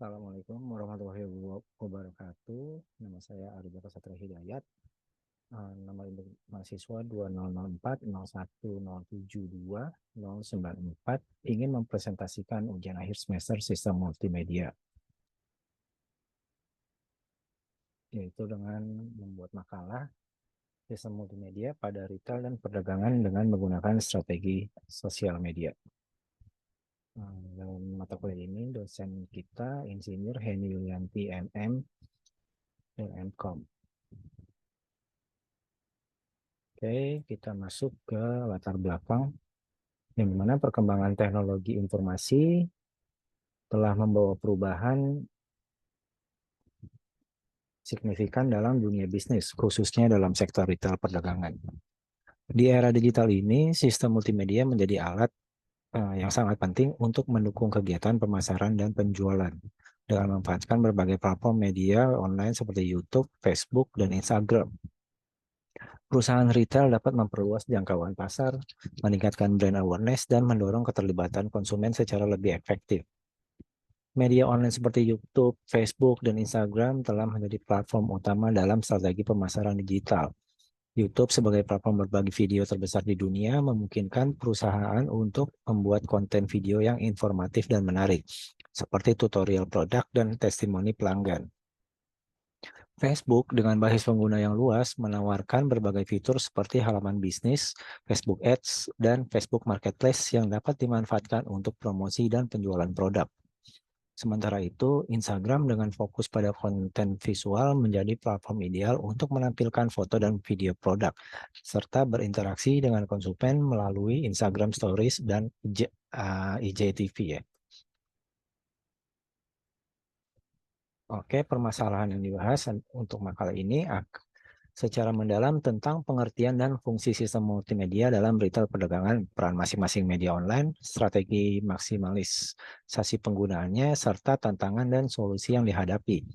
Assalamualaikum warahmatullahi wabarakatuh. Nama saya Arif Satria Hidayat. Nomor induk mahasiswa 2004-01-072-094 ingin mempresentasikan ujian akhir semester sistem multimedia, yaitu dengan membuat makalah sistem multimedia pada retail dan perdagangan dengan menggunakan strategi sosial media. Dalam mata kuliah ini, dosen kita Insinyur Heni Yulianti MM, LMCOM. Oke, kita masuk ke latar belakang, yang dimana perkembangan teknologi informasi telah membawa perubahan signifikan dalam dunia bisnis, khususnya dalam sektor retail perdagangan. Di era digital ini, sistem multimedia menjadi alat yang sangat penting untuk mendukung kegiatan pemasaran dan penjualan dengan memanfaatkan berbagai platform media online seperti YouTube, Facebook, dan Instagram. Perusahaan retail dapat memperluas jangkauan pasar, meningkatkan brand awareness, dan mendorong keterlibatan konsumen secara lebih efektif. Media online seperti YouTube, Facebook, dan Instagram telah menjadi platform utama dalam strategi pemasaran digital. YouTube sebagai platform berbagi video terbesar di dunia memungkinkan perusahaan untuk membuat konten video yang informatif dan menarik, seperti tutorial produk dan testimoni pelanggan. Facebook dengan basis pengguna yang luas menawarkan berbagai fitur seperti halaman bisnis, Facebook Ads, dan Facebook Marketplace yang dapat dimanfaatkan untuk promosi dan penjualan produk. Sementara itu, Instagram dengan fokus pada konten visual menjadi platform ideal untuk menampilkan foto dan video produk, serta berinteraksi dengan konsumen melalui Instagram Stories dan IGTV ya. Oke, permasalahan yang dibahas untuk makalah ini secara mendalam tentang pengertian dan fungsi sistem multimedia dalam retail perdagangan, peran masing-masing media online, strategi maksimalisasi penggunaannya, serta tantangan dan solusi yang dihadapi.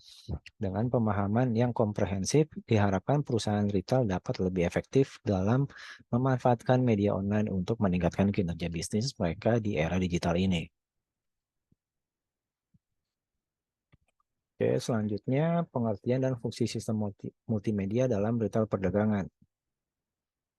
Dengan pemahaman yang komprehensif, diharapkan perusahaan retail dapat lebih efektif dalam memanfaatkan media online untuk meningkatkan kinerja bisnis mereka di era digital ini. Oke, selanjutnya pengertian dan fungsi sistem multimedia dalam retail perdagangan.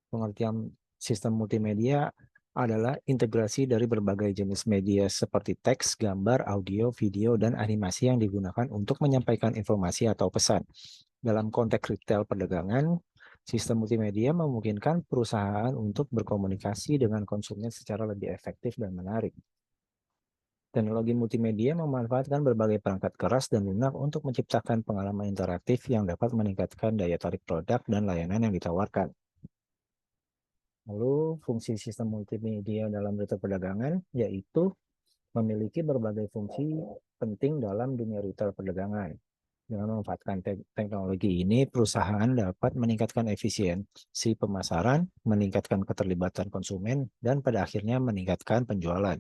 Pengertian sistem multimedia adalah integrasi dari berbagai jenis media seperti teks, gambar, audio, video, dan animasi yang digunakan untuk menyampaikan informasi atau pesan. Dalam konteks retail perdagangan, sistem multimedia memungkinkan perusahaan untuk berkomunikasi dengan konsumen secara lebih efektif dan menarik. Teknologi multimedia memanfaatkan berbagai perangkat keras dan lunak untuk menciptakan pengalaman interaktif yang dapat meningkatkan daya tarik produk dan layanan yang ditawarkan. Lalu, fungsi sistem multimedia dalam retail perdagangan yaitu memiliki berbagai fungsi penting dalam dunia retail perdagangan. Dengan memanfaatkan teknologi ini, perusahaan dapat meningkatkan efisiensi pemasaran, meningkatkan keterlibatan konsumen, dan pada akhirnya meningkatkan penjualan.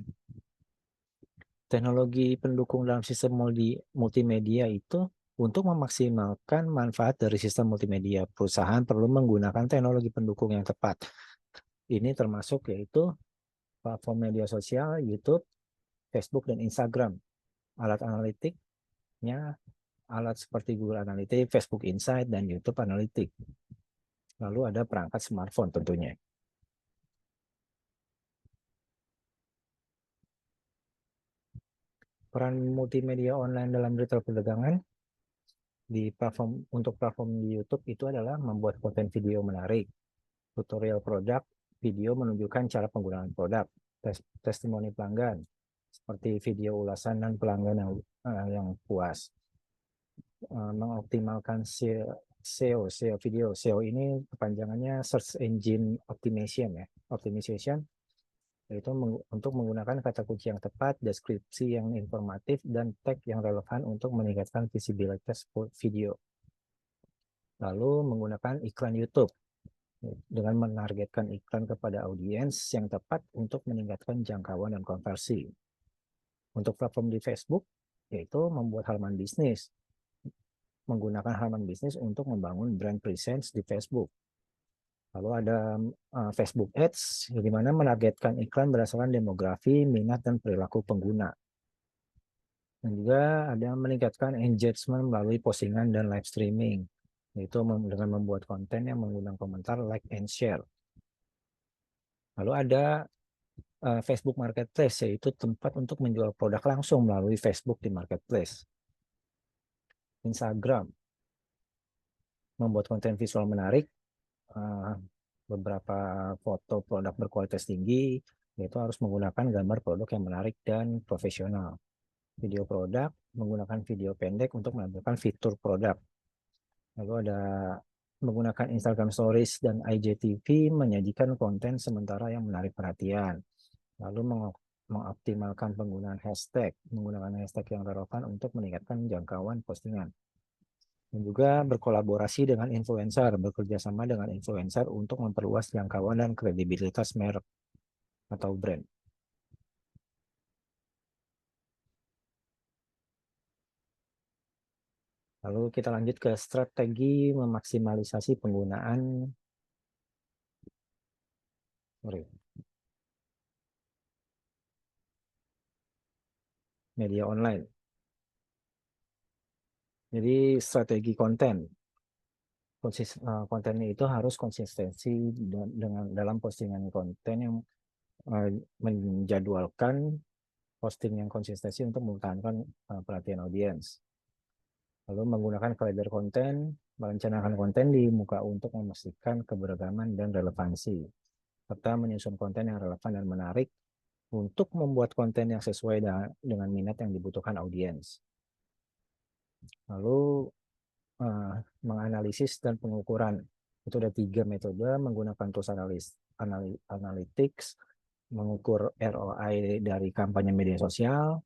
Teknologi pendukung dalam sistem multimedia itu untuk memaksimalkan manfaat dari sistem multimedia, perusahaan perlu menggunakan teknologi pendukung yang tepat. Ini termasuk yaitu platform media sosial, YouTube, Facebook, dan Instagram. Alat analitiknya, alat seperti Google Analytics, Facebook Insight, dan YouTube Analytics. Lalu ada perangkat smartphone tentunya. Peran multimedia online dalam retail perdagangan untuk platform di YouTube itu adalah membuat konten video menarik, tutorial produk, video menunjukkan cara penggunaan produk, testimoni pelanggan, seperti video ulasan dan pelanggan yang puas, mengoptimalkan SEO video. SEO ini kepanjangannya Search Engine Optimization ya, optimization, yaitu untuk menggunakan kata kunci yang tepat, deskripsi yang informatif, dan tag yang relevan untuk meningkatkan visibilitas video. Lalu menggunakan iklan YouTube dengan menargetkan iklan kepada audiens yang tepat untuk meningkatkan jangkauan dan konversi. Untuk platform di Facebook, yaitu membuat halaman bisnis, menggunakan halaman bisnis untuk membangun brand presence di Facebook. Lalu ada Facebook Ads, di mana menargetkan iklan berdasarkan demografi, minat, dan perilaku pengguna. Dan juga ada meningkatkan engagement melalui postingan dan live streaming, yaitu dengan membuat konten yang mengundang komentar, like, and share. Lalu ada Facebook Marketplace, yaitu tempat untuk menjual produk langsung melalui Facebook di Marketplace. Instagram, membuat konten visual menarik, eh, beberapa foto produk berkualitas tinggi, yaitu harus menggunakan gambar produk yang menarik dan profesional. Video produk, menggunakan video pendek untuk menampilkan fitur produk. Lalu ada menggunakan Instagram Stories dan IGTV menyajikan konten sementara yang menarik perhatian. Lalu mengoptimalkan penggunaan hashtag, menggunakan hashtag yang relevan untuk meningkatkan jangkauan postingan. Dan juga berkolaborasi dengan influencer, bekerja sama dengan influencer untuk memperluas jangkauan dan kredibilitas merek atau brand. Lalu kita lanjut ke strategi memaksimalisasi penggunaan, sorry, media online. Jadi strategi konten, kontennya itu harus konsistensi dengan dalam postingan konten yang menjadwalkan posting yang konsistensi untuk mempertahankan perhatian audiens. Lalu menggunakan kalender konten, merencanakan konten di muka untuk memastikan keberagaman dan relevansi, serta menyusun konten yang relevan dan menarik untuk membuat konten yang sesuai dengan minat yang dibutuhkan audiens. Lalu uh, menganalisis dan pengukuran. Itu ada 3 metode menggunakan tools analytics, mengukur ROI dari kampanye media sosial.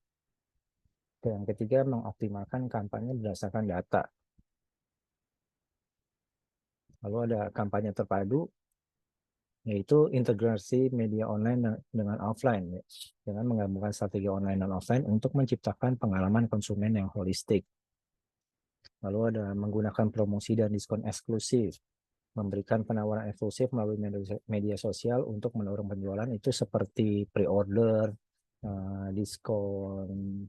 Yang ketiga, mengoptimalkan kampanye berdasarkan data. Lalu ada kampanye terpadu, yaitu integrasi media online dengan offline, dengan menggabungkan strategi online dan offline untuk menciptakan pengalaman konsumen yang holistik. Lalu ada menggunakan promosi dan diskon eksklusif, memberikan penawaran eksklusif melalui media sosial untuk mendorong penjualan, itu seperti pre-order, diskon,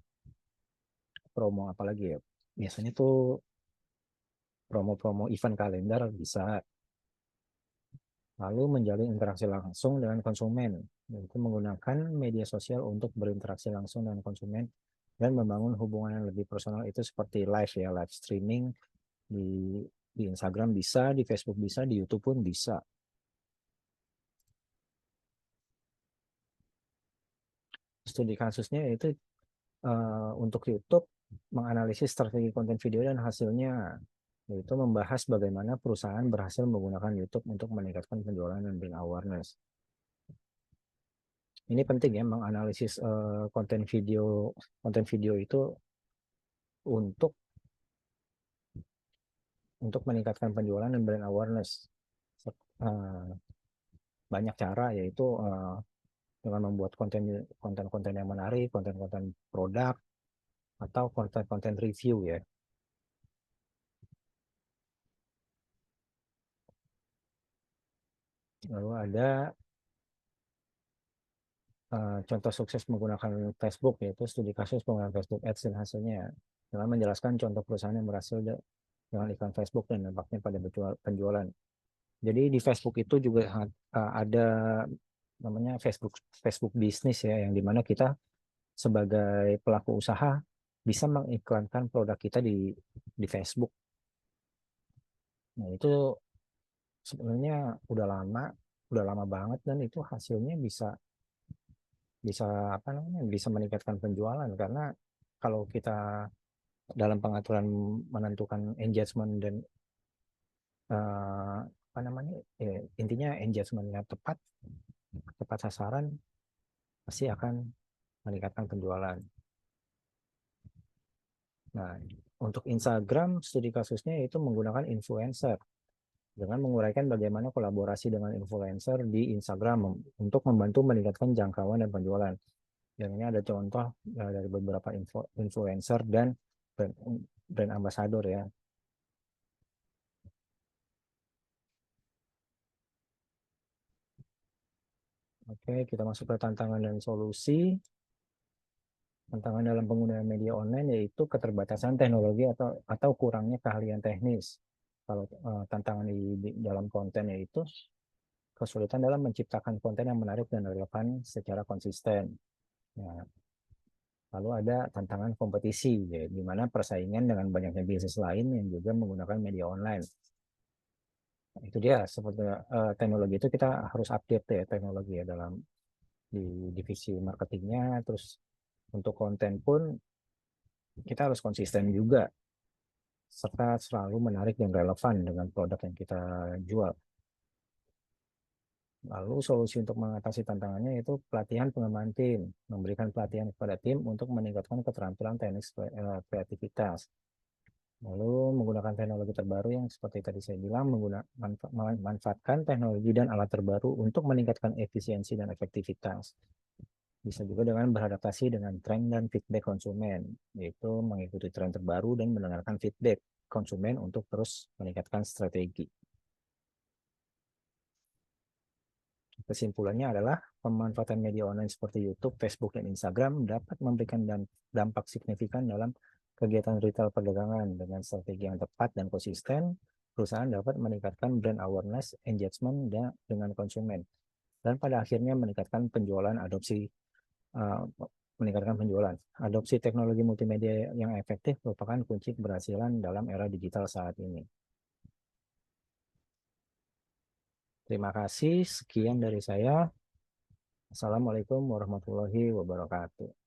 promo apalagi ya. Biasanya tuh promo-promo event kalender bisa. Lalu menjalin interaksi langsung dengan konsumen, yaitu menggunakan media sosial untuk berinteraksi langsung dengan konsumen dan membangun hubungan yang lebih personal, itu seperti live ya, live streaming di Instagram bisa, di Facebook bisa, di YouTube pun bisa. Studi kasusnya yaitu untuk YouTube menganalisis strategi konten video dan hasilnya, yaitu membahas bagaimana perusahaan berhasil menggunakan YouTube untuk meningkatkan penjualan dan brand awareness. Ini penting ya, menganalisis konten video itu untuk meningkatkan penjualan dan brand awareness. Uh, Banyak cara, yaitu dengan membuat konten-konten yang menarik, konten-konten produk, atau konten-konten review ya. Lalu ada contoh sukses menggunakan Facebook, yaitu studi kasus penggunaan Facebook Ads dan hasilnya, dengan menjelaskan contoh perusahaan yang berhasil dengan iklan Facebook dan dampaknya pada penjualan. Jadi di Facebook itu juga ada namanya Facebook Facebook bisnis ya, yang dimana kita sebagai pelaku usaha bisa mengiklankan produk kita di Facebook. Nah, itu sebenarnya udah lama banget, dan itu hasilnya bisa bisa apa namanya, bisa meningkatkan penjualan, karena kalau kita dalam pengaturan menentukan engagement dan apa namanya, intinya engagementnya tepat tepat sasaran, pasti akan meningkatkan penjualan. Nah, untuk Instagram studi kasusnya itu menggunakan influencer, dengan menguraikan bagaimana kolaborasi dengan influencer di Instagram untuk membantu meningkatkan jangkauan dan penjualan. Dan ini ada contoh dari beberapa influencer dan brand, brand ambassador ya. Oke, kita masuk ke tantangan dan solusi. Tantangan dalam penggunaan media online yaitu keterbatasan teknologi atau kurangnya keahlian teknis. Kalau tantangan dalam konten yaitu kesulitan dalam menciptakan konten yang menarik dan relevan secara konsisten. Nah, lalu ada tantangan kompetisi, ya, di mana persaingan dengan banyaknya bisnis lain yang juga menggunakan media online. Nah, itu dia seperti teknologi itu kita harus update ya teknologi ya dalam di divisi marketingnya. Terus untuk konten pun kita harus konsisten juga serta selalu menarik dan relevan dengan produk yang kita jual. Lalu solusi untuk mengatasi tantangannya yaitu pelatihan pengembangan tim, memberikan pelatihan kepada tim untuk meningkatkan keterampilan teknik kreativitas. Lalu menggunakan teknologi terbaru yang seperti tadi saya bilang, memanfaatkan teknologi dan alat terbaru untuk meningkatkan efisiensi dan efektivitas. Bisa juga dengan beradaptasi dengan tren dan feedback konsumen, yaitu mengikuti tren terbaru dan mendengarkan feedback konsumen untuk terus meningkatkan strategi. Kesimpulannya adalah pemanfaatan media online seperti YouTube, Facebook, dan Instagram dapat memberikan dampak signifikan dalam kegiatan retail perdagangan. Dengan strategi yang tepat dan konsisten, perusahaan dapat meningkatkan brand awareness, engagement dengan konsumen, dan pada akhirnya uh, meningkatkan penjualan. Adopsi teknologi multimedia yang efektif merupakan kunci keberhasilan dalam era digital saat ini. Terima kasih, sekian dari saya. Assalamualaikum warahmatullahi wabarakatuh.